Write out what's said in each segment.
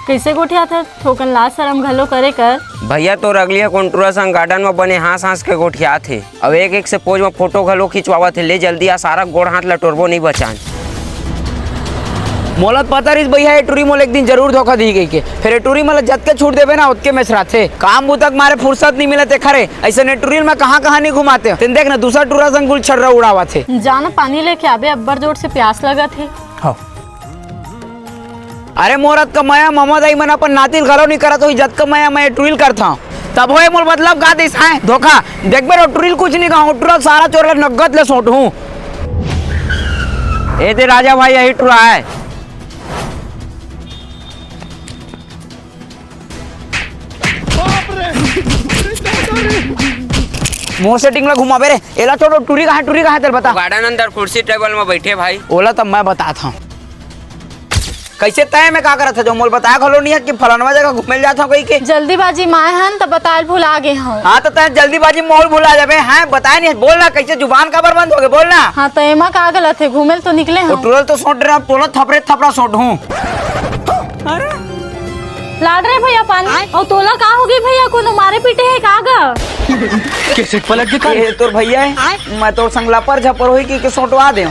कैसे गोठिया था थोकन लाज शरम घलो करे कर। भैया तो अगलिया कोंटूरा संग गार्डन में बने हाँस के गोठिया थे। अब एक एक से पोज में फोटो घलो खिंचवावा थे। ले जल्दी आ, सारा गोड़ हाथ लटोरबो नहीं बचान। मोलत पता रही भैया ये टूरी मोल एक दिन जरूर धोखा दी गई के फिर टूरी मोल जत के छूट देवे ना उतके में रहते काम बुतक मारे फुर्सत नहीं मिलते खरे ऐसे ने टूरी में कहाँ नहीं घुमाते तेन देख ना दूसरा टूरा संग गुल छर्रा उड़ावा थे। जाना पानी लेके आबे अब्बर जोर से प्यास लगा थे। अरे मोरत का माया मोहम्मद आई मन अपन नातिल घलो नहीं करा तो जत का माया मैं टूरिल करता हूँ तब होए मोल मतलब गा दिस है धोखा देख बेरो टूरिल कुछ नहीं कहा टूरा सारा चोर नगद ले सोट हूँ। ए दे राजा भाई यही टूरा है मोर सेटिंग ला घुमावे रे एला छोड़ो टूरी कहाँ तेरे बता। गार्डन अंदर कुर्सी टेबल में बैठे भाई। ओला तब मैं बताता हूँ कैसे तय में का करत था जो मोल बताया खलो नहीं है कि फलानवा जगह घूमे जाता हूँ कहीं के जल्दीबाजी माए हन तब बताए भुला गए हूँ। हाँ तो तय जल्दीबाजी मोल भुला जाबे हैं बताया नहीं बोलना कैसे जुबान का बंद हो गए बोलना। हाँ तो एमा का गलत है घूमे तो निकले हैं टूरल तो सोट रहा टोला थपड़ा सोट हूँ। लाड रहे भैया पानी और तोला का होगी भैया कोनो मारे पीटे है कागा कैसे पलट के ये तोर भैया है मैं तो संगला पर झपर होई कि सोटवा दे।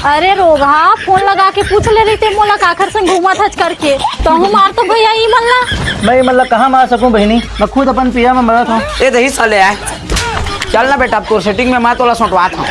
अरे रोगा फोन लगा के पूछ ले रही थे मोला काखर संग घूमा था करके तो हूँ मार तो भैया ई मल्ला मैं मतलब कहाँ मार सकूं बहनी मैं खुद अपन पिया में मरा था। ये दही साले आए चल ना बेटा तोर सेटिंग में मैं तोला सोटवा था।